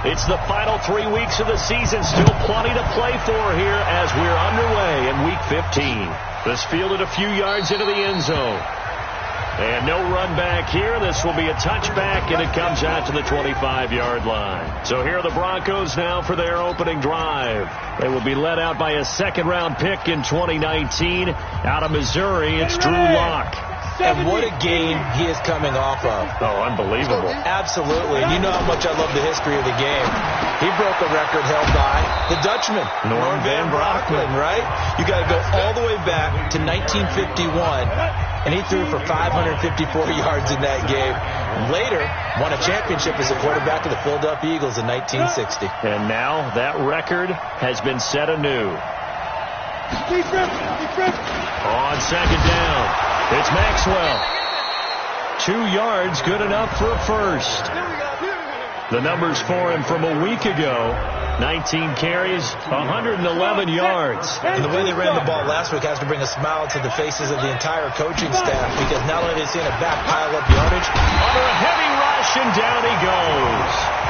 It's the final 3 weeks of the season. Still plenty to play for here as we're underway in Week 15. This fielded a few yards into the end zone. And no run back here. This will be a touchback, and it comes out to the 25-yard line. So here are the Broncos now for their opening drive. They will be led out by a second-round pick in 2019. Out of Missouri, it's Drew Lock. And what a game he is coming off of. Oh, unbelievable. Absolutely. And you know how much I love the history of the game. He broke a record held by the Dutchman, Norm Van Brocklin, right? You got to go all the way back to 1951, and he threw for 554 yards in that game. Later, won a championship as a quarterback of the Philadelphia Eagles in 1960. And now that record has been set anew. On second down. It's Maxwell. 2 yards, good enough for a first. The numbers for him from a week ago. 19 carries, 111 yards. And the way they ran the ball last week has to bring a smile to the faces of the entire coaching staff, because not only are they seeing a back pile up yardage, under a heavy rush, and down he goes.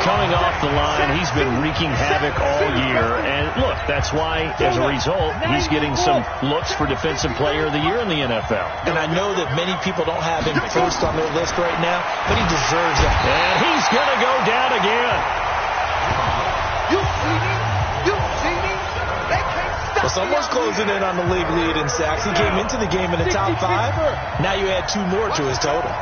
Coming off the line, he's been wreaking havoc all year. And look, that's why, as a result, he's getting some looks for Defensive Player of the Year in the NFL. And I know that many people don't have him first on their list right now, but he deserves it. And he's going to go down again. Well, someone's closing in on the league lead in sacks. He came into the game in the top 5. Now you add 2 more to his total.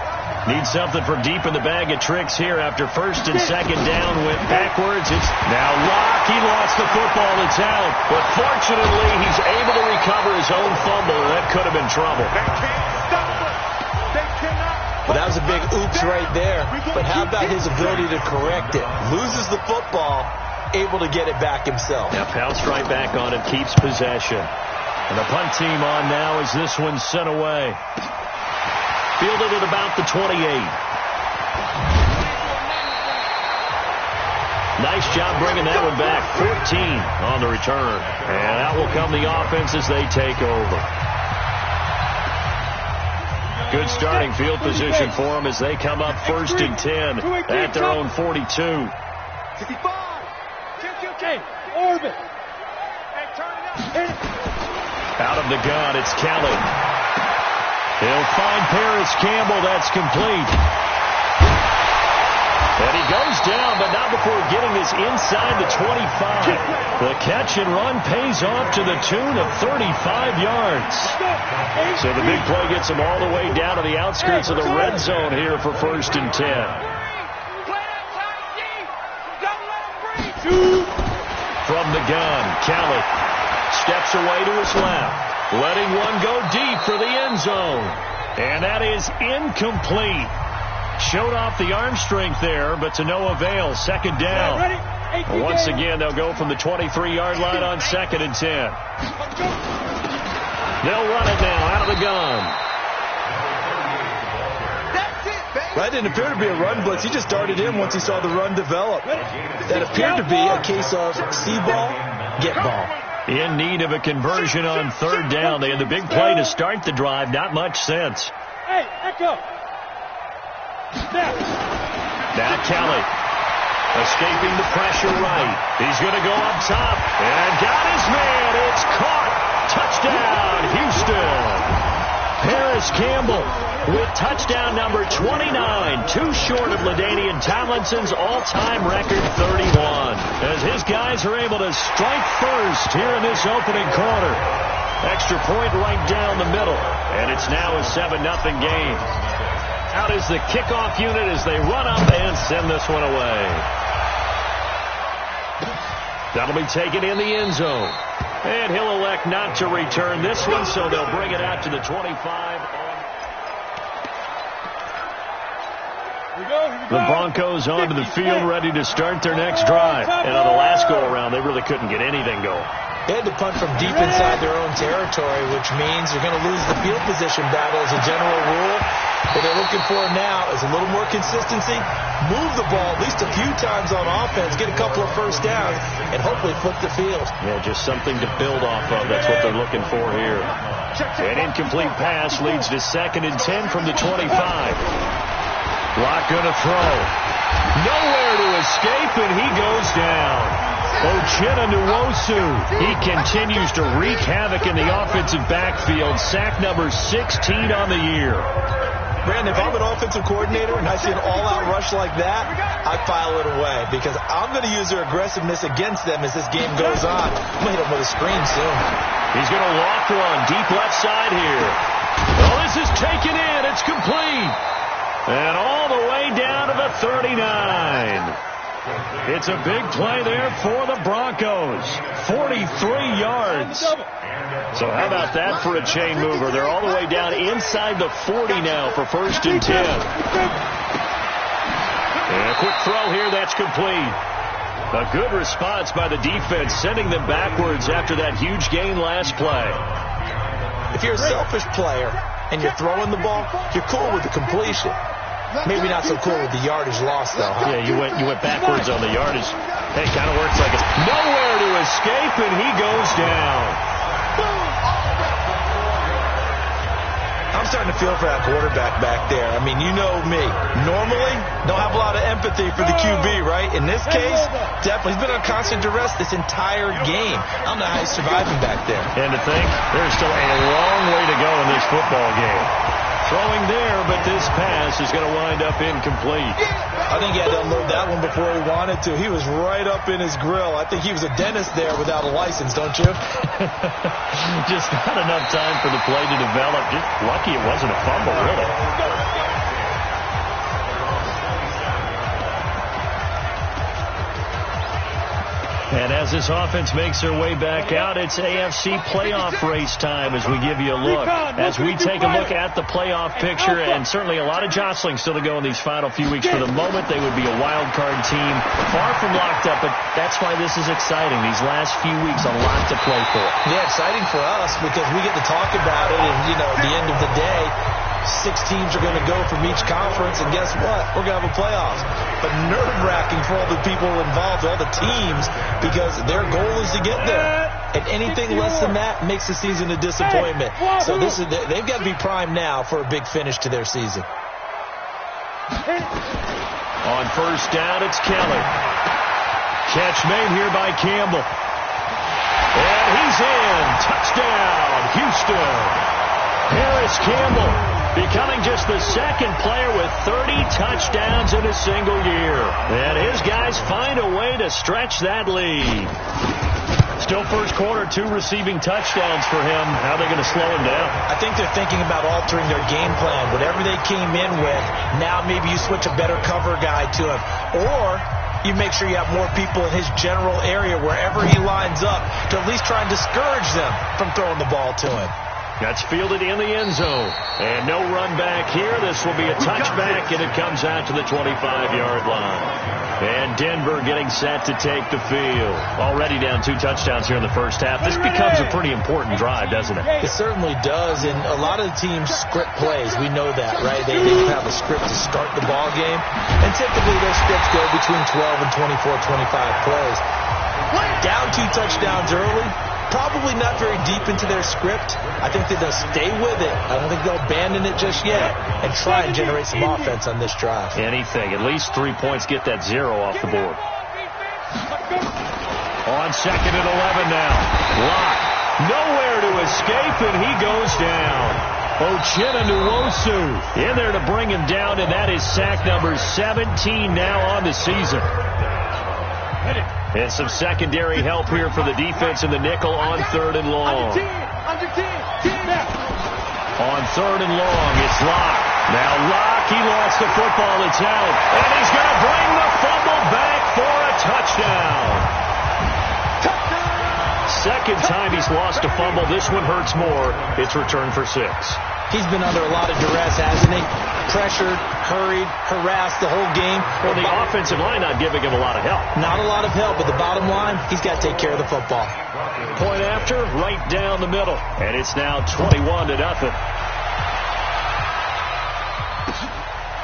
Need something from deep in the bag of tricks here after first and second down. Went backwards. It's now Locke. He lost the football. It's out. But fortunately, he's able to recover his own fumble, and that could have been trouble. Well, that was a big oops right there. But how about his ability to correct it? Loses the football, able to get it back himself. Now pounced right back on it, keeps possession. And the punt team on now as this one's sent away. Fielded at about the 28. Nice job bringing that one back. 14 on the return. And that will come the offense as they take over. Good starting field position for them as they come up first and 10 at their own 42. 55. Orbit. Out of the gun, it's Kelly. He'll find Paris Campbell. That's complete. And he goes down, but not before getting this inside the 25. The catch and run pays off to the tune of 35 yards. So the big play gets him all the way down to the outskirts of the red zone here for first and 10. From the gun, Kelly steps away to his left. Letting one go deep for the end zone. And that is incomplete. Showed off the arm strength there, but to no avail. Second down. Once again, they'll go from the 23-yard line on second and 10. They'll run it now out of the gun. That didn't appear to be a run blitz. He just darted in once he saw the run develop. That appeared to be a case of see ball, get ball. In need of a conversion on third down. They had the big play to start the drive. Not much sense. Hey, echo. Now Kelly escaping the pressure right. He's going to go up top. And got his man. It's caught. Touchdown, Houston. Paris Campbell with touchdown number 29. Too short of LaDainian Tomlinson's all-time record 31. As his guys are able to strike first here in this opening quarter. Extra point right down the middle. And it's now a 7-0 game. Out is the kickoff unit as they run up and send this one away. That'll be taken in the end zone. And he'll elect not to return this one, so they'll bring it out to the 25. The Broncos onto the field ready to start their next drive. And on the last go-around, they really couldn't get anything going. They had to punt from deep inside their own territory, which means they're going to lose the field position battle as a general rule. What they're looking for now is a little more consistency, move the ball at least a few times on offense, get a couple of first downs, and hopefully flip the field. Yeah, just something to build off of. That's what they're looking for here. An incomplete pass leads to second and 10 from the 25. Lock going to throw. Nowhere to escape, and he goes down. Uchenna Nwosu. He continues to wreak havoc in the offensive backfield. Sack number 16 on the year. Brandon, if I'm an offensive coordinator and I see an all-out rush like that, I file it away because I'm going to use their aggressiveness against them as this game goes on. I'm going to hit them with a screen soon. He's going to lock one deep left side here. Oh, this is taken in. It's complete. And all the way down to the 39. It's a big play there for the Broncos. 43 yards. So how about that for a chain mover? They're all the way down inside the 40 now for 1st and 10. And a quick throw here. That's complete. A good response by the defense, sending them backwards after that huge gain last play. If you're a selfish player and you're throwing the ball, you're cool with the completion. Maybe not so cool with the yardage loss, though. Huh? Yeah, you went backwards on the yardage. Hey, it kind of works like it's nowhere to escape, and he goes down. I'm starting to feel for that quarterback back there. I mean, you know me. Normally, don't have a lot of empathy for the QB, right? In this case, definitely. He's been on constant duress this entire game. I don't know how he's surviving back there. And to think, there's still a long way to go in this football game. Throwing there, but this pass is going to wind up incomplete. I think he had to unload that one before he wanted to. He was right up in his grill. I think he was a dentist there without a license, don't you? Just not enough time for the play to develop. Just lucky it wasn't a fumble, really. And as this offense makes their way back out, it's AFC playoff race time as we give you a look. As we take a look at the playoff picture, and certainly a lot of jostling still to go in these final few weeks. For the moment, they would be a wild card team, far from locked up, but that's why this is exciting. These last few weeks, a lot to play for. Yeah, exciting for us because we get to talk about it, and, you know, at the end of the day, 6 teams are going to go from each conference, and guess what? We're going to have a playoffs. But nerve-wracking for all the people involved, all the teams, because their goal is to get there. And anything less than that makes the season a disappointment. So they've got to be primed now for a big finish to their season. On 1st down, it's Kelly. Catch made here by Campbell. And he's in. Touchdown, Houston. Harris Campbell becoming just the 2nd player with 30 touchdowns in a single year. And his guys find a way to stretch that lead. Still first quarter, 2 receiving touchdowns for him. How are they going to slow him down? I think they're thinking about altering their game plan. Whatever they came in with, now maybe you switch a better cover guy to him. Or you make sure you have more people in his general area wherever he lines up to at least try and discourage them from throwing the ball to him. That's fielded in the end zone. And no run back here. This will be a touchback, and it comes out to the 25-yard line. And Denver getting set to take the field. Already down 2 touchdowns here in the first half. This becomes a pretty important drive, doesn't it? It certainly does, and a lot of the teams script plays. We know that, right? They have a script to start the ball game, and typically their scripts go between 12 and 24, 25 plays. Down 2 touchdowns early, probably not very deep into their script. I think that they'll stay with it. I don't think they'll abandon it just yet and try and generate some offense on this drive. Anything. At least 3 points, get that 0 off the board. On 2nd and 11 now. Lock. Nowhere to escape, and he goes down. Uchenna Nwosu in there to bring him down, and that is sack number 17 now on the season. And some secondary help here for the defense in the nickel on 3rd and long. On 3rd and long, it's Lock. Now Lock, he lost the football. It's out. And he's going to bring the fumble back for a touchdown. Second time he's lost a fumble. This one hurts more. It's returned for 6. He's been under a lot of duress, hasn't he? Pressured, hurried, harassed the whole game. Well, the offensive line not giving him a lot of help. Not a lot of help, but the bottom line, he's got to take care of the football. Point after, right down the middle. And it's now 21-0.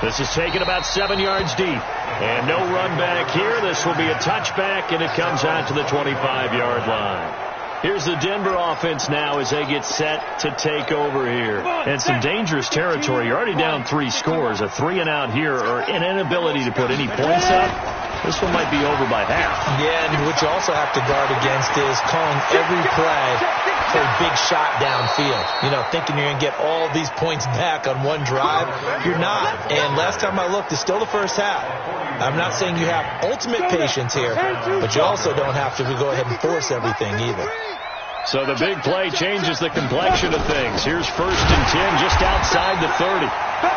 This is taken about 7 yards deep. And no run back here. This will be a touchback, and it comes out to the 25-yard line. Here's the Denver offense now as they get set to take over here. And some dangerous territory. You're already down 3 scores. A 3-and-out here or an inability to put any points up. This one might be over by half. Yeah, and what you also have to guard against is calling every play for a big shot downfield. You know, thinking you're going to get all these points back on one drive. You're not. And last time I looked, it's still the first half. I'm not saying you have ultimate patience here, but you also don't have to go ahead and force everything either. So the big play changes the complexion of things. Here's 1st and 10 just outside the 30.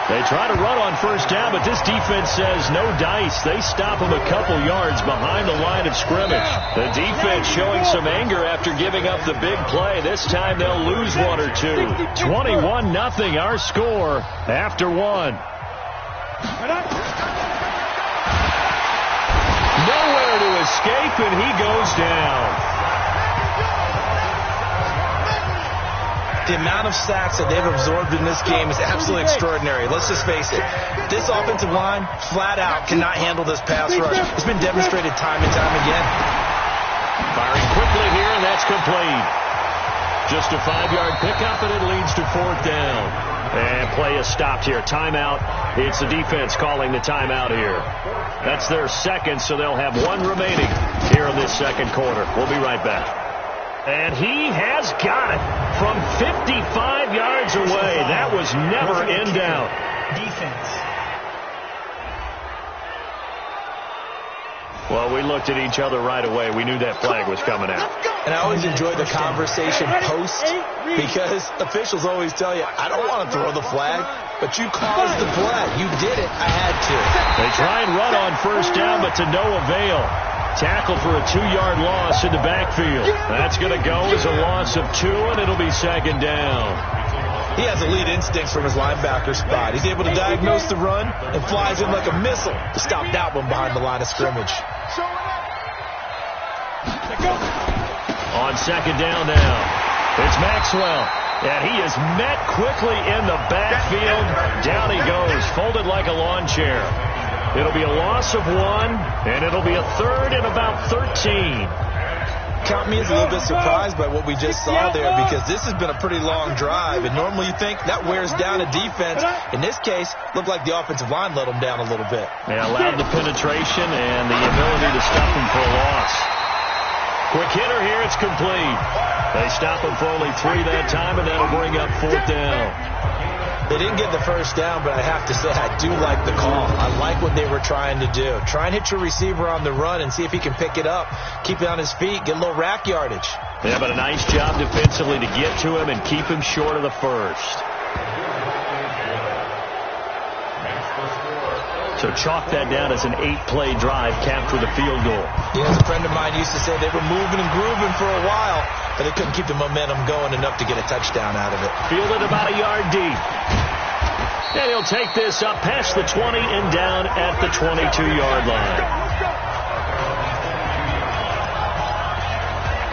They try to run on first down, but this defense says no dice. They stop them a couple yards behind the line of scrimmage. The defense showing some anger after giving up the big play. This time they'll lose 1 or 2. 21-0 our score after 1. Nowhere to escape, and he goes down. The amount of sacks that they've absorbed in this game is absolutely extraordinary. Let's just face it. This offensive line, flat out, cannot handle this pass rush. It's been demonstrated time and time again. Firing quickly here, and that's complete. Just a 5-yard pickup, and it leads to 4th down. And play is stopped here. Timeout. It's the defense calling the timeout here. That's their second, so they'll have 1 remaining here in this second quarter. We'll be right back. And he has got it from 55 yards away. That was never in doubt. Defense. Well, we looked at each other right away. We knew that flag was coming out. And I always enjoy the conversation post because officials always tell you, I don't want to throw the flag, but you caused the play. You did it. I had to. They try and run on first down, but to no avail. Tackled for a 2-yard loss in the backfield. That's going to go as a loss of 2, and it'll be 2nd down. He has elite instincts from his linebacker spot. He's able to diagnose the run and flies in like a missile to stop that one behind the line of scrimmage. On 2nd down now, it's Maxwell. And he is met quickly in the backfield. Down he goes, folded like a lawn chair. It'll be a loss of 1, and it'll be a 3rd and about 13. Count me as a little bit surprised by what we just saw there because this has been a pretty long drive, and normally you think that wears down a defense. In this case, looked like the offensive line let them down a little bit. They allowed the penetration and the ability to stop them for a loss. Quick hitter here, it's complete. They stop him for only 3 that time, and that'll bring up 4th down. They didn't get the first down, but I have to say I do like the call. I like what they were trying to do. Try and hit your receiver on the run and see if he can pick it up, keep it on his feet, get a little rack yardage. Yeah, but a nice job defensively to get to him and keep him short of the first. So chalk that down as an 8-play drive capped with a field goal. Yeah, as a friend of mine used to say, they were moving and grooving for a while, but they couldn't keep the momentum going enough to get a touchdown out of it. Fielded about a yard deep. And he'll take this up past the 20 and down at the 22-yard line.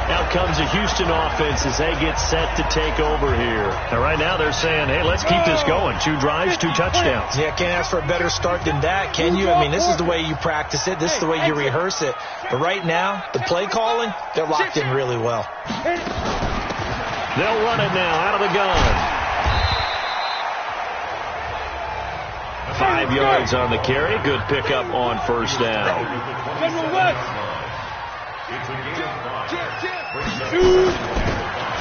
Out comes the Houston offense as they get set to take over here. And right now they're saying, hey, let's keep this going. 2 drives, 2 touchdowns. Yeah, can't ask for a better start than that, can you? I mean, this is the way you practice it. This is the way you rehearse it. But right now, the play calling, they're locked in really well. They'll run it now out of the gun. 5 yards on the carry. Good pickup on first down.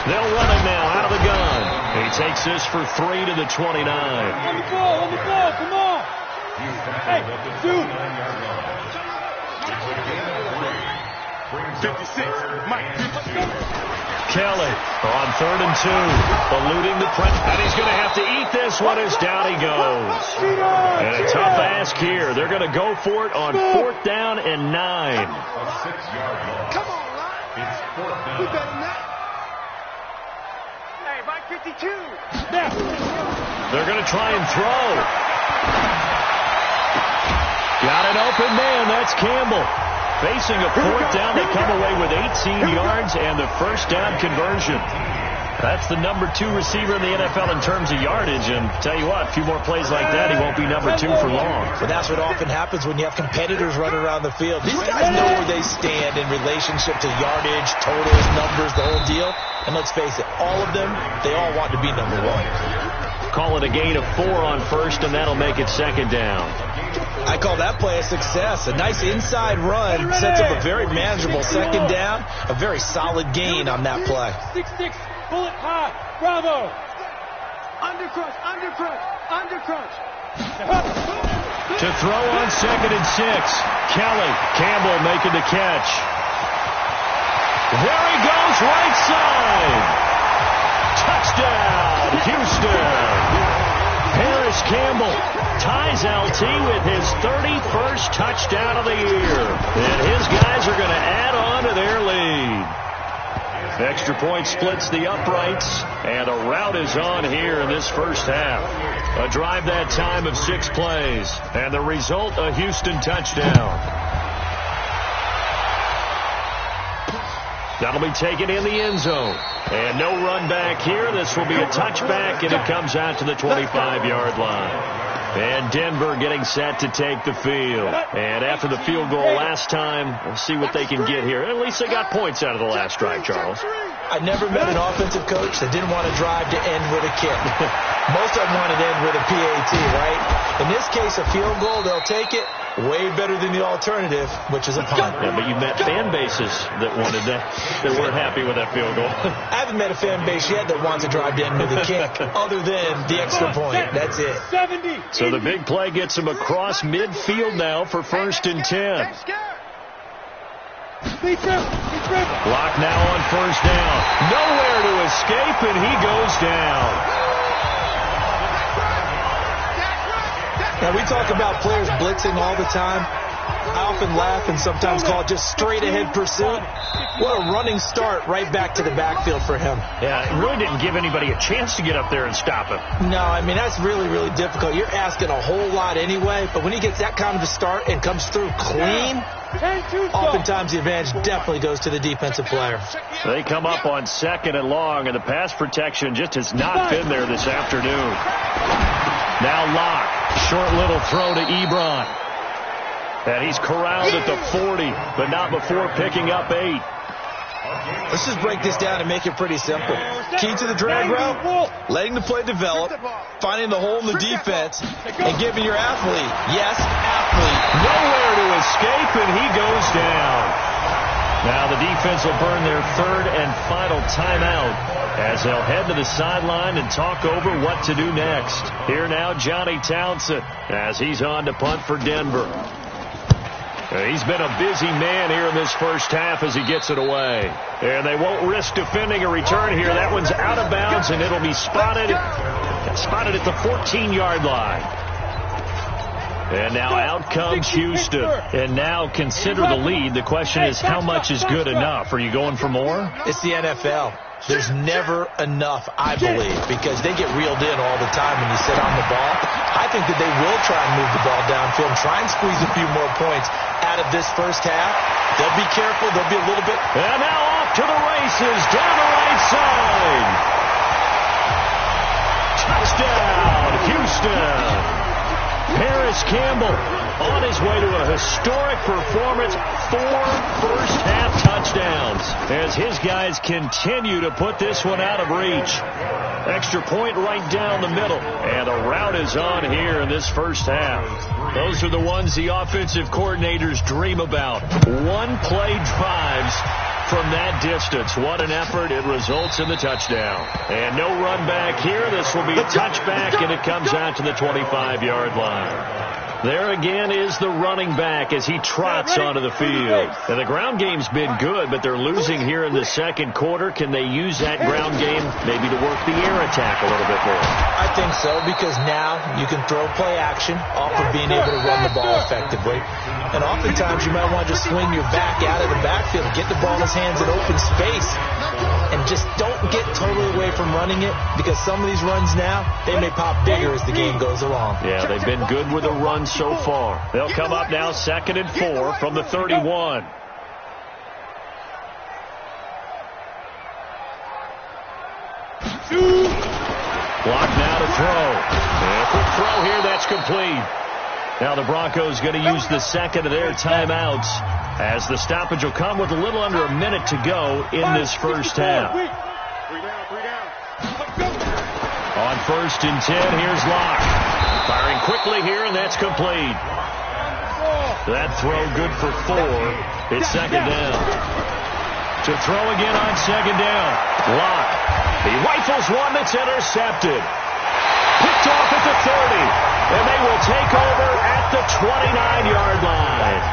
They'll run it now out of the gun. He takes this for 3 to the 29. On the ball, come on. Hey, dude. 56, Mike. Kelly on 3rd and 2, eluding the press. And he's going to have to eat this one as down he goes. And a tough ask here. They're going to go for it on 4th down and 9. Come on, Ryan. It's 4th down. We better not. Hey, Mike 52. They're going to try and throw. Got an open man. That's Campbell. Facing a 4th down, they come away with 18 yards and the first down conversion. That's the number 2 receiver in the NFL in terms of yardage. And tell you what, a few more plays like that, he won't be number 2 for long. But that's what often happens when you have competitors running around the field. These guys know where they stand in relationship to yardage, totals, numbers, the whole deal. And let's face it, all of them, they all want to be number 1. Call it a gain of 4 on first, and that'll make it second down. I call that play a success. A nice inside run sets up a very manageable second down. A very solid gain on that play. 6-6, bullet high, bravo. Undercrunch, undercrunch, undercrunch. To throw on 2nd and 6. Kelly, Campbell making the catch. There he goes, right side. Touchdown, Houston. Harris Campbell ties LT with his 31st touchdown of the year. And his guys are going to add on to their lead. Extra point splits the uprights, and a rout is on here in this first half. A drive that time of 6 plays, and the result, a Houston touchdown. That'll be taken in the end zone. And no run back here. This will be a touchback, and it comes out to the 25-yard line. And Denver getting set to take the field. And after the field goal last time, we'll see what they can get here. At least they got points out of the last drive, Charles. I never met an offensive coach that didn't want to drive to end with a kick. Most of them want to end with a PAT, right? In this case, a field goal, they'll take it. Way better than the alternative, which is a punt. Yeah, but you met fan bases that wanted that weren't happy with that field goal. I haven't met a fan base yet that wants to drive to end with a kick, other than the extra point. That's it. 70. So the big play gets him across midfield now for 1st and 10. Block now on 1st down. Nowhere to escape, and he goes down. Now, we talk about players blitzing all the time. I often laugh and sometimes call it just straight-ahead pursuit. What a running start right back to the backfield for him. Yeah, it really didn't give anybody a chance to get up there and stop him. No, I mean, that's really, really difficult. You're asking a whole lot anyway, but when he gets that kind of a start and comes through clean, oftentimes the advantage definitely goes to the defensive player. They come up on 2nd and long, and the pass protection just has not been there this afternoon. Now Locke. Short little throw to Ebron. And he's corralled at the 40, but not before picking up 8. Let's just break this down and make it pretty simple. Key to the drag route, letting the play develop, finding the hole in the defense, and giving your athlete, yes, athlete, nowhere to escape, and he goes down. Now the defense will burn their 3rd and final timeout as they'll head to the sideline and talk over what to do next. Here now, Johnny Townsend, as he's on to punt for Denver. He's been a busy man here in this first half as he gets it away. And they won't risk defending a return here. That one's out of bounds, and it'll be spotted at the 14-yard line. And now out comes Houston. And now consider the lead. The question is, how much is good enough? Are you going for more? It's the NFL. There's never enough, I believe, because they get reeled in all the time when you sit on the ball. I think that they will try and move the ball downfield and try and squeeze a few more points out of this first half. They'll be careful. They'll be a little bit. And now off to the races down the right side. Touchdown, Houston. Harris Campbell on his way to a historic performance, 4 first-half touchdowns as his guys continue to put this one out of reach. Extra point right down the middle, and a rout is on here in this first half. Those are the ones the offensive coordinators dream about. One-play drives from that distance. What an effort. It results in the touchdown. And no run back here. This will be a touchback, and it comes out to the 25-yard line. There again is the running back as he trots onto the field. And the ground game's been good, but they're losing here in the second quarter. Can they use that ground game maybe to work the air attack a little bit more? I think so, because now you can throw play action off of being able to run the ball effectively. And oftentimes you might want to just swing your back out of the backfield, get the ball in his hands in open space, and just don't get totally away from running it, because some of these runs now, they may pop bigger as the game goes along. Yeah, they've been good with a run so far. They'll come up now 2nd and 4 from the 31. Block now to throw. And a quick throw here, that's complete. Now the Broncos going to use the second of their timeouts as the stoppage will come with a little under a minute to go in this first half. 3 down. On 1st and 10, here's Locke. Firing quickly here, and that's complete. That throw good for 4. It's second down. To throw again on second down. Locke. He rifles one that's intercepted. Picked off at the 30. And they will take over at the 29-yard line.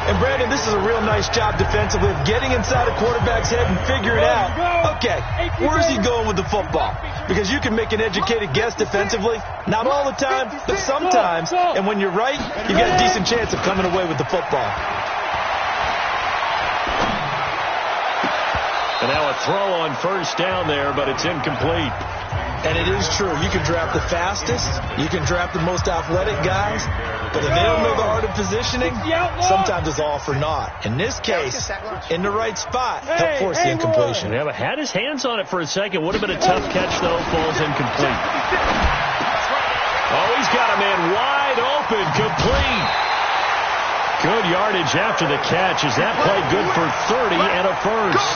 And, Brandon, this is a real nice job defensively of getting inside a quarterback's head and figuring out, okay, where's he going with the football? Because you can make an educated guess defensively. Not all the time, but sometimes. And when you're right, you got a decent chance of coming away with the football. And now a throw on 1st down there, but it's incomplete. And it is true. You can draft the fastest. You can draft the most athletic guys. But if they don't know the art of positioning, sometimes it's all for naught. In this case, in the right spot, help force the incompletion. Yeah, but had his hands on it for a second. Would have been a tough catch, though. Falls incomplete. Oh, he's got a man wide open. Complete. Good yardage after the catch. Is that play good for 30 and a first?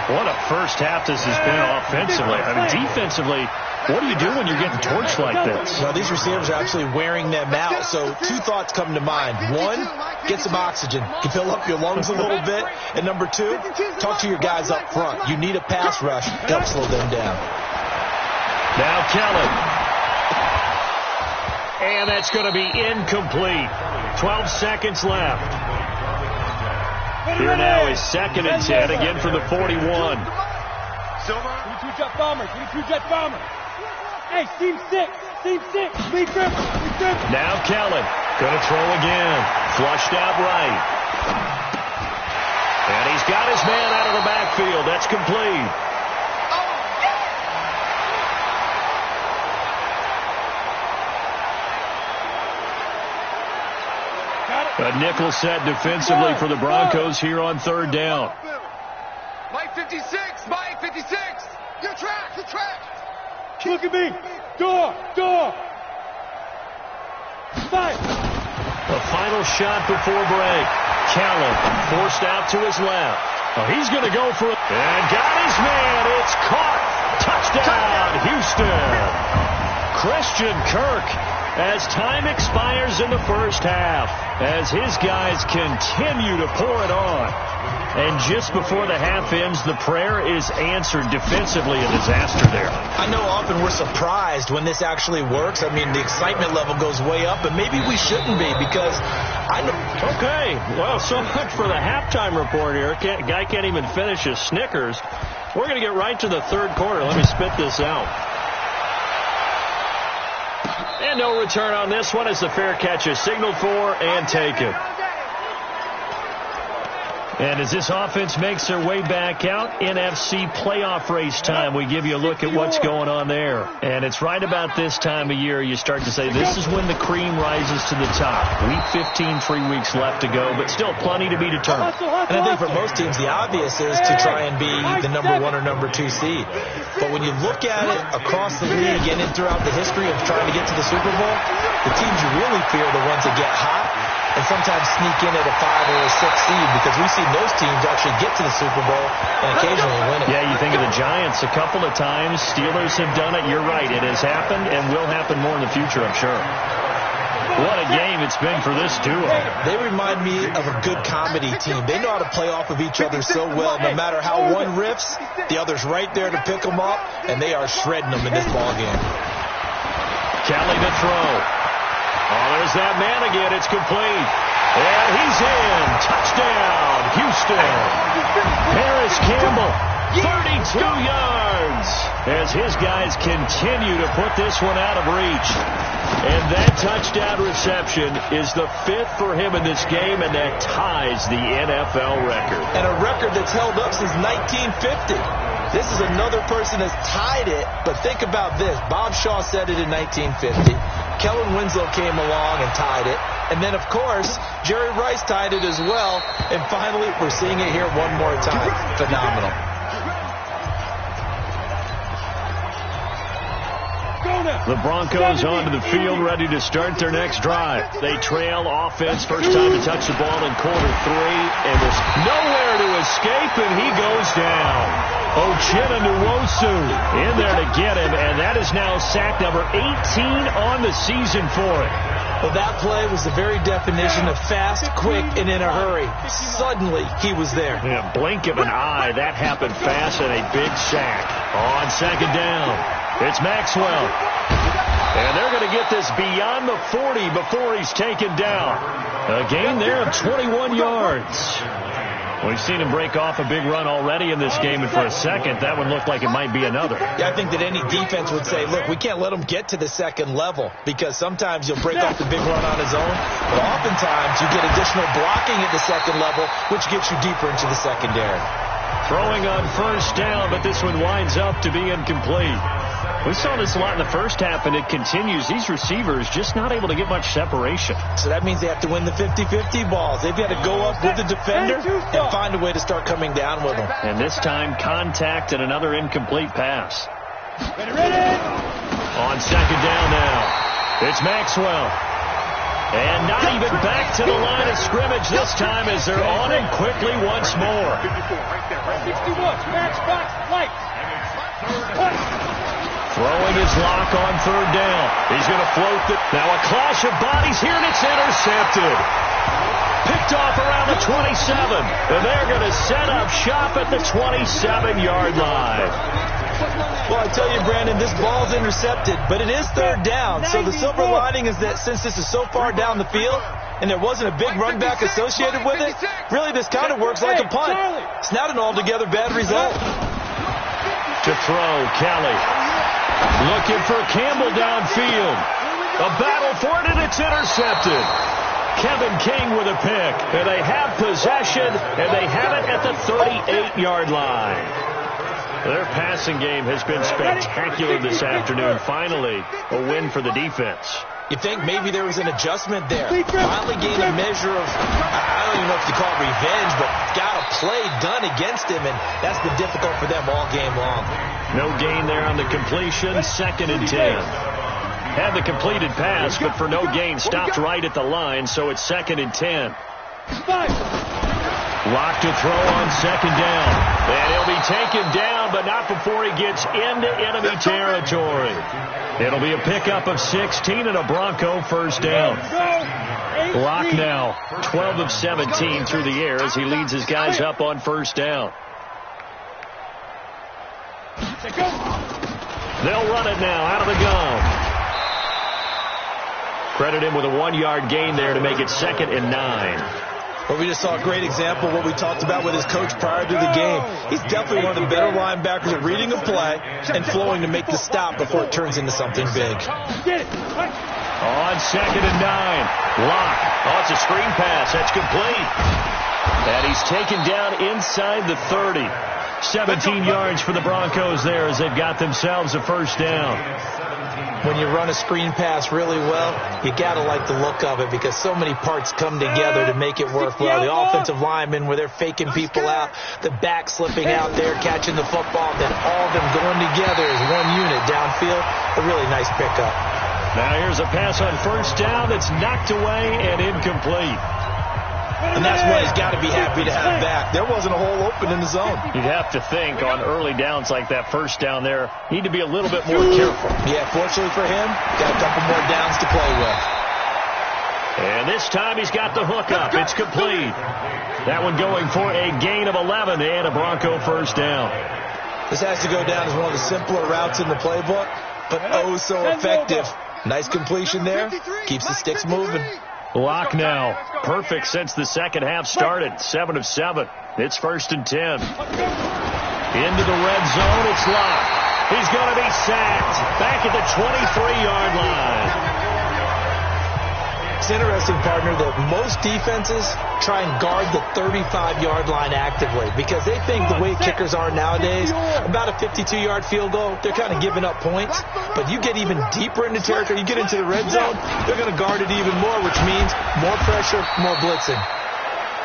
What a first half this has been offensively. I mean, defensively, what do you do when you're getting torched like this? Well, these receivers are actually wearing them out. So 2 thoughts come to mind. 1, get some oxygen. You fill up your lungs a little bit. And number 2, talk to your guys up front. You need a pass rush to help slow them down. Now Kelly. And that's going to be incomplete. 12 seconds left. Here now is 2nd and 10, again for the 41. Silver. 22 jet bombers. 22 jet bombers. Hey, team 6. Team 6. Lead grip. Now Kelly. Going to throw again. Flushed out right. And he's got his man out of the backfield. That's complete. A nickel set defensively for the Broncos here on 3rd down. Mike 56. Mike 56. Your track. Look at me. Door. Fight. The final shot before break. Callan forced out to his left. Oh, he's going to go for it. And got his man. It's caught. Touchdown, Houston. Christian Kirk, as time expires in the first half, as his guys continue to pour it on. And just before the half ends, the prayer is answered defensively. A disaster there. I know often we're surprised when this actually works. I mean, the excitement level goes way up, but maybe we shouldn't be because I know. Okay, well, so much for the halftime report here. Guy can't even finish his Snickers. We're going to get right to the 3rd quarter. Let me spit this out. And no return on this one as the fair catch is signaled for and taken. And as this offense makes their way back out, NFC playoff race time, we give you a look at what's going on there. And it's right about this time of year you start to say this is when the cream rises to the top. Week 15, 3 weeks left to go, but still plenty to be determined. And I think for most teams, the obvious is to try and be the number 1 or number 2 seed. But when you look at it across the league and throughout the history of trying to get to the Super Bowl, the teams you really fear are the ones that get hot and sometimes sneak in at a 5 or a 6 seed, because we've seen those teams actually get to the Super Bowl and occasionally win it. Yeah, you think of the Giants a couple of times. Steelers have done it. You're right. It has happened and will happen more in the future, I'm sure. What a game it's been for this duo. They remind me of a good comedy team. They know how to play off of each other so well. No matter how one riffs, the other's right there to pick them up, and they are shredding them in this ballgame. Kelly to throw. Oh, there's that man again. It's complete. And he's in. Touchdown, Houston. Harris Campbell, 32 yards. As his guys continue to put this one out of reach. And that touchdown reception is the 5th for him in this game, and that ties the NFL record. And a record that's held up since 1950. This is another person that's tied it, but think about this. Bob Shaw said it in 1950. Kellen Winslow came along and tied it. And then, of course, Jerry Rice tied it as well. And finally, we're seeing it here one more time. Phenomenal. The Broncos onto the field, ready to start their next drive. They trail offense, first time to touch the ball in quarter 3, and there's nowhere to escape, and he goes down. Uchenna-Nwosu in there to get him, and that is now sack number 18 on the season for it. Well, that play was the very definition of fast, quick, and in a hurry. Suddenly, he was there. In a blink of an eye, that happened fast, and a big sack. On second down, it's Maxwell. And they're going to get this beyond the 40 before he's taken down. A gain there of 21 yards. We've seen him break off a big run already in this game, and for a second, that one looked like it might be another. Yeah, I think that any defense would say, look, we can't let him get to the second level, because sometimes you'll break off the big run on his own, but oftentimes you get additional blocking at the second level, which gets you deeper into the secondary. Throwing on first down, but this one winds up to be incomplete. We saw this a lot in the first half, and it continues. These receivers just not able to get much separation. So that means they have to win the 50-50 balls. They've got to go up with the defender and find a way to start coming down with them. And this time, contact and another incomplete pass. On second down now, it's Maxwell. And not even back to the line of scrimmage this time as they're on him quickly once more. 61, match box, lights. Throwing his lock on third down. He's going to float it. Now a clash of bodies here, and it's intercepted. Picked off around the 27. And they're going to set up shop at the 27-yard line. Well, I tell you, Brandon, this ball's intercepted, but it is third down. So the silver lining is that since this is so far down the field and there wasn't a big run back associated with it, really this kind of works like a punt. It's not an altogether bad result. To throw, Kelly. Looking for Campbell downfield. A battle for it, and it's intercepted. Kevin King with a pick. And they have possession, and they have it at the 38-yard line. Their passing game has been spectacular this afternoon. Finally, a win for the defense. You think maybe there was an adjustment there. Finally gained a measure of, I don't even know if you call it revenge, but got a play done against him, and that's been difficult for them all game long. No gain there on the completion. Second and 10. Had the completed pass, but for no gain, stopped right at the line, so it's second and 10. Lock to throw on second down. And he'll be taken down, but not before he gets into enemy territory. It'll be a pickup of 16 and a Bronco first down. Lock now, 12 of 17 through the air as he leads his guys up on first down. They'll run it now out of the gun. Credit him with a 1-yard gain there to make it second and 9. Well, we just saw a great example of what we talked about with his coach prior to the game. He's definitely one of the better linebackers at reading a play and flowing to make the stop before it turns into something big. On second and 9. Lock. Oh, it's a screen pass. That's complete. And he's taken down inside the 30. 17 yards for the Broncos there as they've got themselves a first down. When you run a screen pass really well, you got to like the look of it because so many parts come together to make it work well. The offensive linemen where they're faking people out, the back slipping out there, catching the football, then all of them going together as one unit downfield. A really nice pickup. Now here's a pass on first down that's knocked away and incomplete. And that's what he's got to be happy to have back. There wasn't a hole open in the zone. You'd have to think on early downs like that first down there, need to be a little bit more careful. Yeah, fortunately for him, got a couple more downs to play with. And this time he's got the hook up. It's complete. That one going for a gain of 11 and a Bronco first down. This has to go down as one of the simpler routes in the playbook, but oh so effective. Nice completion there. Keeps the sticks moving. Lock now. Perfect since the second half started. 7 of 7. It's first and 10. Into the red zone. It's Lock. He's going to be sacked. Back at the 23-yard line. It's interesting, partner, that most defenses try and guard the 35-yard line actively because they think the way kickers are nowadays, about a 52-yard field goal, they're kind of giving up points. But you get even deeper into territory, you get into the red zone, they're going to guard it even more, which means more pressure, more blitzing.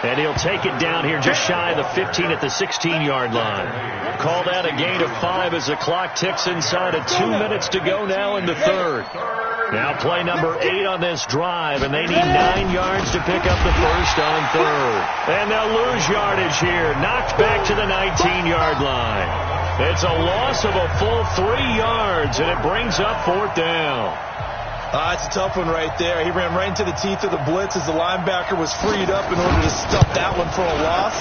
And he'll take it down here just shy of the 15 at the 16-yard line. Called out a gain of 5 as the clock ticks inside of 2 minutes to go now in the third. Now play number 8 on this drive, and they need 9 yards to pick up the first on third. And they'll lose yardage here, knocked back to the 19-yard line. It's a loss of a full 3 yards, and it brings up fourth down. It's a tough one right there. He ran right into the teeth of the blitz as the linebacker was freed up in order to stuff that one for a loss.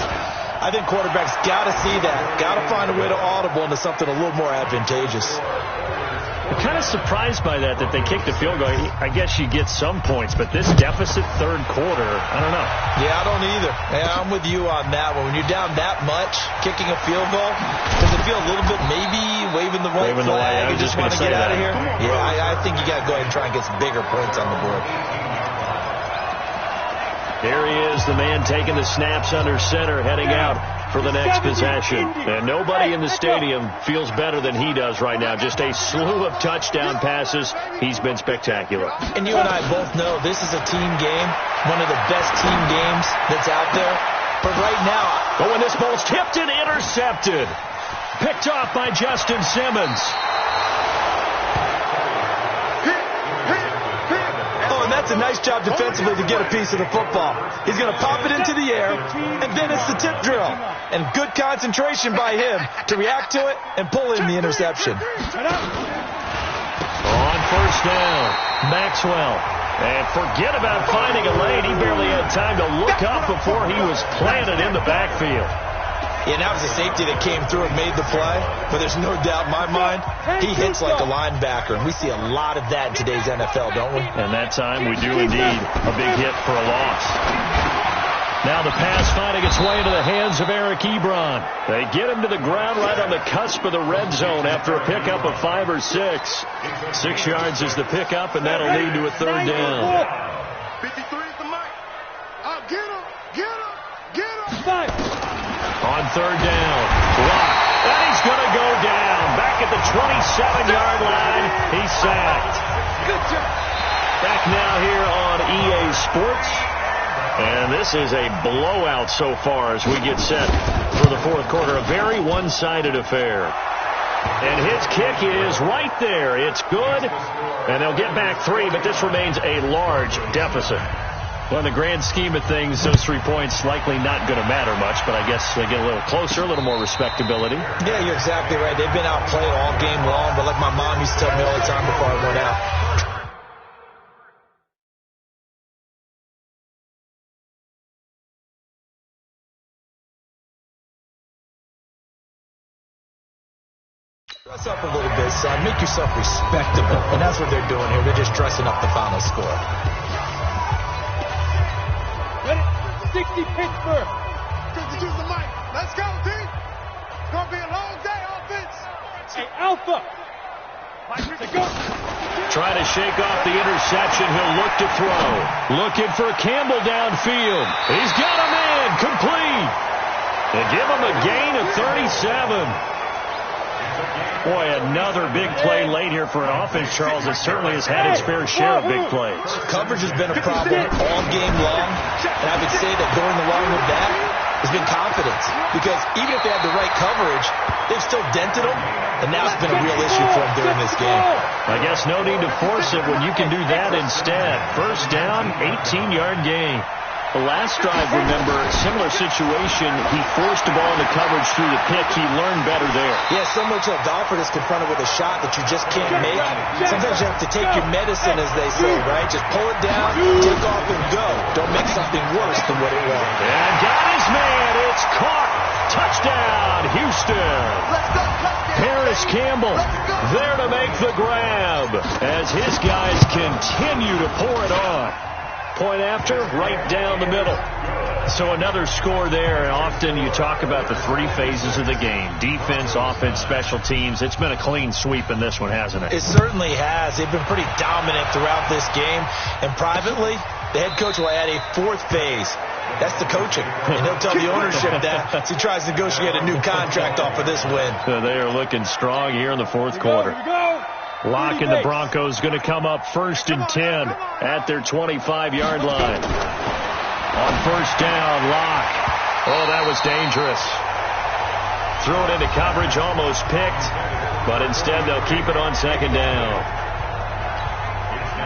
I think quarterbacks got to see that. Got to find a way to audible into something a little more advantageous. I'm kind of surprised by that they kicked the field goal. I guess you get some points, but this deficit third quarter, I don't know. Yeah, I don't either. Yeah, I'm with you on that one. When you're down that much, kicking a field goal, does it feel a little bit maybe waving the white flag? You just want to get out of here? Yeah, I think you got to go ahead and try and get some bigger points on the board. There he is, the man taking the snaps under center, heading out for the next possession. And nobody in the stadium feels better than he does right now. Just a slew of touchdown passes. He's been spectacular. And you and I both know this is a team game, one of the best team games that's out there. But right now... and this ball's tipped and intercepted. Picked off by Justin Simmons. And that's a nice job defensively to get a piece of the football. He's going to pop it into the air, and then it's the tip drill. And good concentration by him to react to it and pull in the interception. On first down, Maxwell. And forget about finding a lane. He barely had time to look up before he was planted in the backfield. Yeah, that was a safety that came through and made the play, but there's no doubt in my mind, he hits like a linebacker, and we see a lot of that in today's NFL, don't we? And that time we do indeed a big hit for a loss. Now the pass finding its way into the hands of Eric Ebron. They get him to the ground right on the cusp of the red zone after a pickup of 5 or 6. 6 yards is the pickup, and that'll lead to a third down. 53 is the mic. Get him, get him, get him. 5. On third down, blocked, and he's going to go down. Back at the 27-yard line, he's sacked. Good job. Back now here on EA Sports. And this is a blowout so far as we get set for the fourth quarter. A very one-sided affair. And his kick is right there. It's good. And they'll get back 3, but this remains a large deficit. Well, in the grand scheme of things, those 3 points likely not going to matter much, but I guess they get a little closer, a little more respectability. Yeah, you're exactly right. They've been outplayed all game long, but like my mom used to tell me all the time before I went out, dress up a little bit, son. Make yourself respectable. And that's what they're doing here. They're just dressing up the final score. 60 Pittsburgh. Use the mic. Let's go, D. It's going to be a long day, offense. Hey, Alpha. Go. Trying to shake off the interception. He'll look to throw. Looking for Campbell downfield. He's got a man. Complete. They give him a gain of 37. Boy, another big play late here for an offense, Charles, that certainly has had its fair share of big plays. Coverage has been a problem all game long, and I would say that going along with that has been confidence. Because even if they had the right coverage, they've still dented them, and now it's been a real issue for them during this game. I guess no need to force it when you can do that instead. First down, 18-yard gain. The last drive, remember, similar situation. He forced the ball into coverage through the pick. He learned better there. Yeah, so much of Alfred is confronted with a shot that you just can't make. Sometimes you have to take your medicine, as they say, right? Just pull it down, take off, and go. Don't make something worse than what it was. And got his man. It's caught. Touchdown, Houston. Harris Campbell there to make the grab as his guys continue to pour it on. Point after, right down the middle. So another score there, and often you talk about the 3 phases of the game. Defense, offense, special teams. It's been a clean sweep in this one, hasn't it? It certainly has. They've been pretty dominant throughout this game. And privately, the head coach will add a 4th phase. That's the coaching. And he'll tell the ownership that as he tries to negotiate a new contract off of this win. So they are looking strong here in the fourth quarter. Lock and the Broncos going to come up 1st and 10 at their 25-yard line. On first down. Lock. Oh, that was dangerous. Threw it into coverage, almost picked, but instead they'll keep it on second down.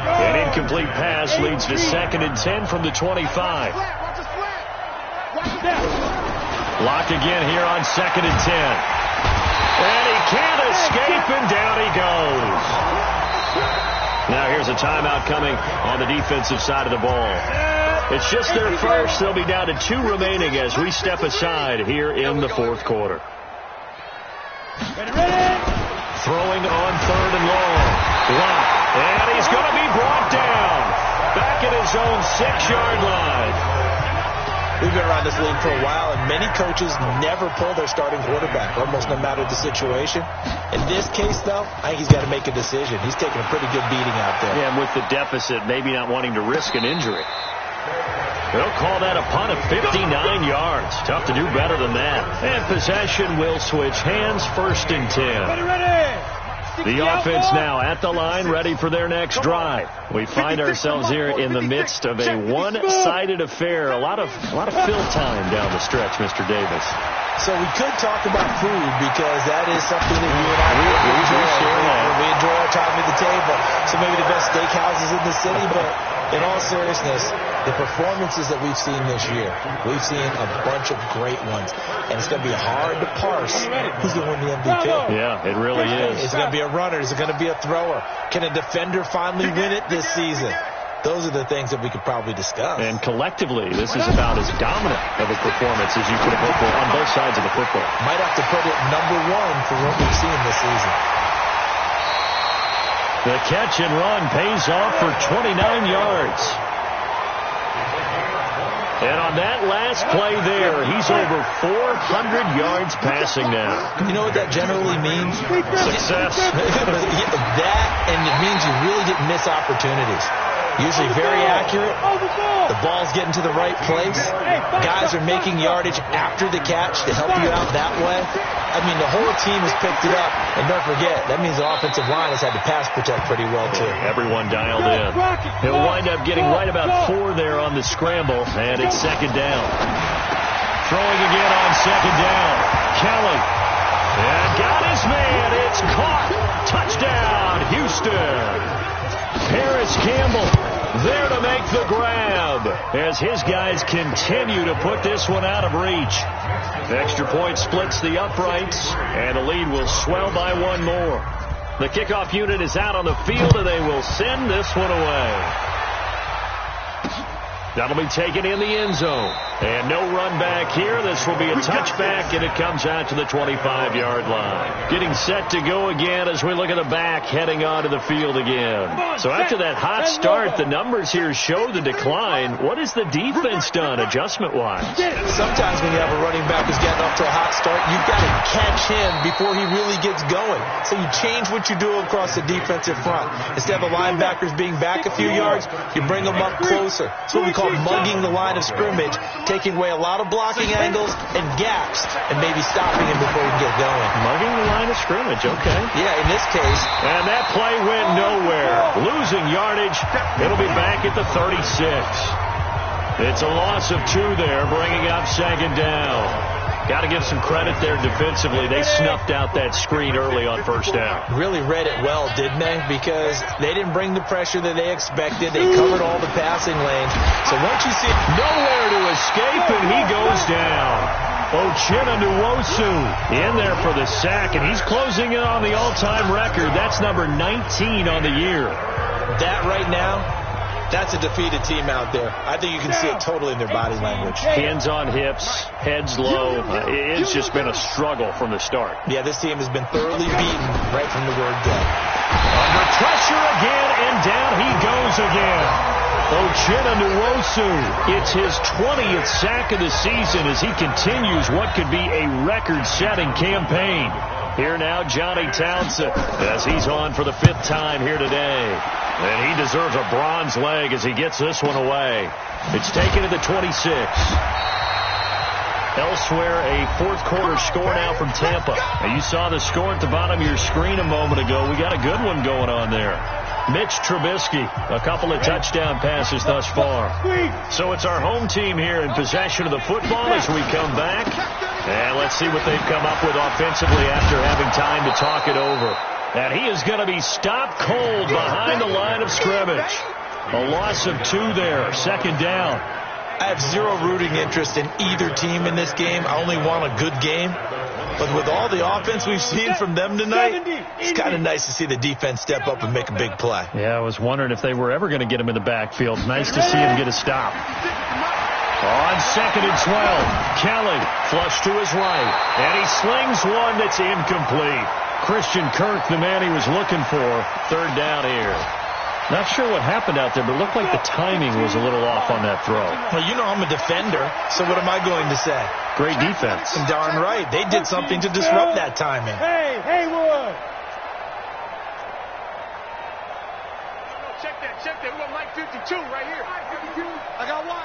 An incomplete pass leads to 2nd and 10 from the 25. Lock again here on 2nd and 10. And he can't escape, and down he goes. Now here's a timeout coming on the defensive side of the ball. It's just their first. They'll be down to 2 remaining as we step aside here in the 4th quarter. Throwing on 3rd and long. Lock. And he's going to be brought down. Back at his own 6-yard line. We've been around this league for a while, and many coaches never pull their starting quarterback, almost no matter the situation. In this case, though, I think he's got to make a decision. He's taking a pretty good beating out there. Yeah, and with the deficit, maybe not wanting to risk an injury. They'll call that a punt of 59 yards. Tough to do better than that. And possession will switch hands, 1st and 10. The offense now at the line, ready for their next drive. We find ourselves here in the midst of a one-sided affair. A lot of fill time down the stretch, Mr. Davis. So we could talk about food because that is something that you and I we enjoy our time at the table. So maybe the best steakhouses in the city, but in all seriousness, the performances that we've seen this year, we've seen a bunch of great ones. And it's going to be hard to parse who's going to win the MVP. Yeah, it really is. Is it going to be a runner? Is it going to be a thrower? Can a defender finally win it this season? Those are the things that we could probably discuss. And collectively, this is about as dominant of a performance as you could have hoped for on both sides of the football. Might have to put it #1 for what we've seen this season. The catch and run pays off for 29 yards. And on that last play there, he's over 400 yards passing now. You know what that generally means? Success. That, and it means you really didn't miss opportunities. Usually very accurate. The ball's getting to the right place. Guys are making yardage after the catch to help you out that way. I mean, the whole team has picked it up. And don't forget, that means the offensive line has had to pass protect pretty well, too. Everyone dialed in. He'll wind up getting right about 4 there on the scramble, and it's 2nd down. Throwing again on 2nd down. Kelly. And got his man. It's caught. Touchdown, Houston. Harris Campbell there to make the grab as his guys continue to put this one out of reach. Extra point splits the uprights, and the lead will swell by 1 more. The kickoff unit is out on the field, and they will send this one away. That'll be taken in the end zone. And no run back here. This will be a touchback, and it comes out to the 25-yard line. Getting set to go again as we look at the back, heading onto the field again. So after that hot start, the numbers here show the decline. What has the defense done adjustment-wise? Sometimes when you have a running back who's getting off to a hot start, you've got to catch him before he really gets going. So you change what you do across the defensive front. Instead of the linebackers being back a few yards, you bring them up closer. It's what we call mugging the line of scrimmage, taking away a lot of blocking angles and gaps, and maybe stopping him before he can get going. Mugging the line of scrimmage, okay. Yeah, in this case. And that play went nowhere. Losing yardage. It'll be back at the 36. It's a loss of 2 there, bringing up 2nd down. Got to give some credit there defensively. They snuffed out that screen early on 1st down. Really read it well, didn't they? Because they didn't bring the pressure that they expected. They covered all the passing lanes. So once you see nowhere to escape, and he goes down. Uchenna Nwosu in there for the sack, and he's closing in on the all-time record. That's number 19 on the year. That right now, that's a defeated team out there. I think you can see it totally in their body language. Hands on hips, heads low. It's just been a struggle from the start. Yeah, this team has been thoroughly beaten right from the word go. Under pressure again, and down he goes again. Uchenna Nwosu, it's his 20th sack of the season as he continues what could be a record-setting campaign. Here now, Johnny Townsend, as he's on for the 5th time here today. And he deserves a bronze leg as he gets this one away. It's taken to the 26. Elsewhere, a 4th quarter score now from Tampa. Now, you saw the score at the bottom of your screen a moment ago. We got a good one going on there. Mitch Trubisky, a couple of touchdown passes thus far. So it's our home team here in possession of the football as we come back. And let's see what they've come up with offensively after having time to talk it over. And he is going to be stopped cold behind the line of scrimmage. A loss of 2 there, second down. I have zero rooting interest in either team in this game. I only want a good game. But with all the offense we've seen from them tonight, it's kind of nice to see the defense step up and make a big play. Yeah, I was wondering if they were ever going to get him in the backfield. Nice to see him get a stop. On 2nd and 12, Kelly flush to his right, and he slings one that's incomplete. Christian Kirk, the man he was looking for, 3rd down here. Not sure what happened out there, but it looked like the timing was a little off on that throw. Well, you know I'm a defender, so what am I going to say? Great defense. And darn right. They did something to disrupt that timing. Hey, Haywood! Check that. We got Mike 52 right here. I got one.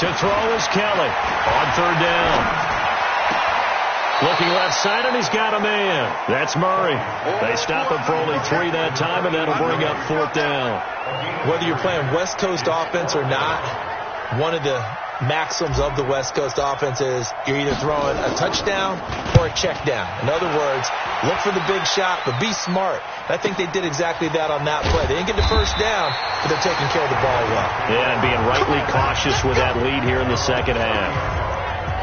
To throw is Kelly on 3rd down. Looking left side, and he's got a man. That's Murray. They stop him for only 3 that time, and that'll bring up 4th down. Whether you're playing West Coast offense or not, one of the maxims of the West Coast offense is you're either throwing a touchdown or a check down. In other words, look for the big shot, but be smart. I think they did exactly that on that play. They didn't get the 1st down, but they're taking care of the ball well. Yeah, and being rightly cautious with that lead here in the second half.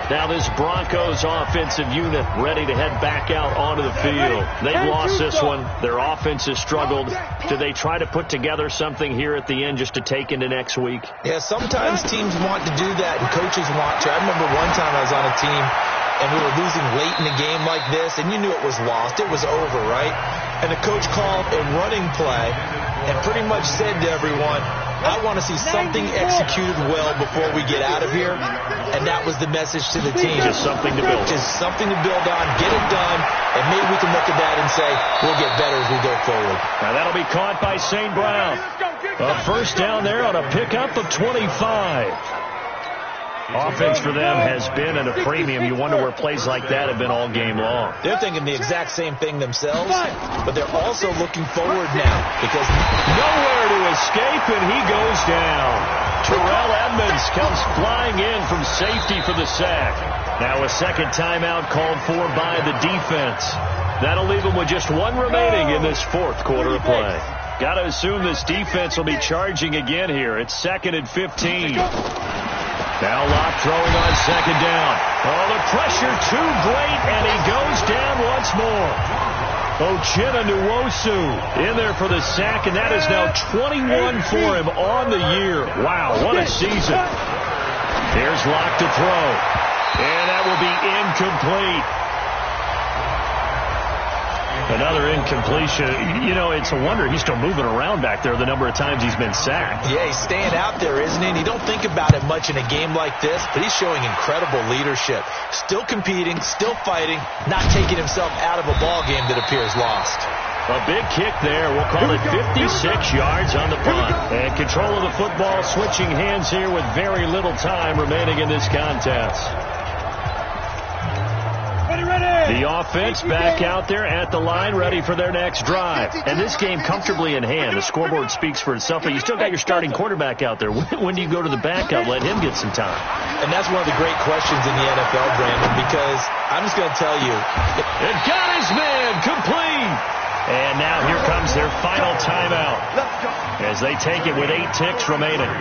Now this Broncos offensive unit ready to head back out onto the field. They've lost this one. Their offense has struggled. Do they try to put together something here at the end just to take into next week? Yeah, sometimes teams want to do that and coaches want to. I remember one time I was on a team and we were losing late in a game like this, and you knew it was lost. It was over, right? And the coach called a running play and pretty much said to everyone, I want to see something executed well before we get out of here. And that was the message to the team. Just something to build. Just something to build on, get it done, and maybe we can look at that and say, we'll get better as we go forward. Now that'll be caught by St. Brown. A 1st down there on a pickup of 25. Offense for them has been at a premium. You wonder where plays like that have been all game long. They're thinking the exact same thing themselves, but they're also looking forward now because nowhere to escape, and he goes down. Terrell Edmonds comes flying in from safety for the sack. Now a 2nd timeout called for by the defense. That'll leave them with just 1 remaining in this 4th quarter of play. Got to assume this defense will be charging again here. It's 2nd and 15. Now Locke throwing on 2nd down. Oh, the pressure too great, and he goes down once more. Uchenna Nwosu in there for the sack, and that is now 21 for him on the year. Wow, what a season. Here's Locke to throw, and that will be incomplete. Another incompletion. You know, it's a wonder he's still moving around back there the number of times he's been sacked. Yeah, he's staying out there, isn't he? And you don't think about it much in a game like this, but he's showing incredible leadership. Still competing, still fighting, not taking himself out of a ball game that appears lost. A big kick there. We'll call it 56 yards on the punt. And control of the football switching hands here with very little time remaining in this contest. The offense back out there at the line, ready for their next drive. And this game comfortably in hand. The scoreboard speaks for itself, but you still got your starting quarterback out there. When do you go to the backup? Let him get some time. And that's one of the great questions in the NFL, Brandon, because I'm just going to tell you. It got his man complete. And now here comes their final timeout as they take it with 8 ticks remaining.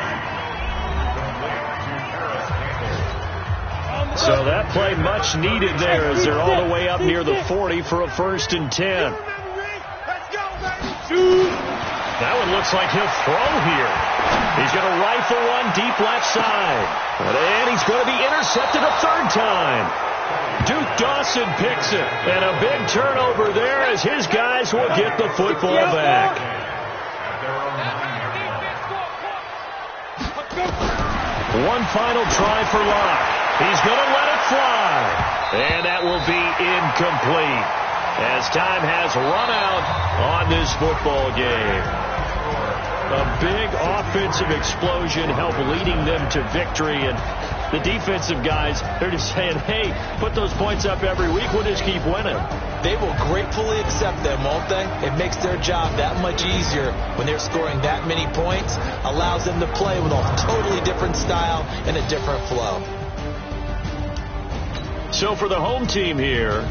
So that play much needed there as they're all the way up near the 40 for a 1st and 10. That one looks like he'll throw here. He's going to rifle one deep left side. And he's going to be intercepted a 3rd time. Duke Dawson picks it. And a big turnover there as his guys will get the football back. One final try for Locke. He's going to let it fly. And that will be incomplete as time has run out on this football game. A big offensive explosion helped leading them to victory, and The defensive guys, they're just saying, hey, put those points up every week. We'll just keep winning. They will gratefully accept them, won't they? It makes their job that much easier when they're scoring that many points. Allows them to play with a totally different style and a different flow. So for the home team here,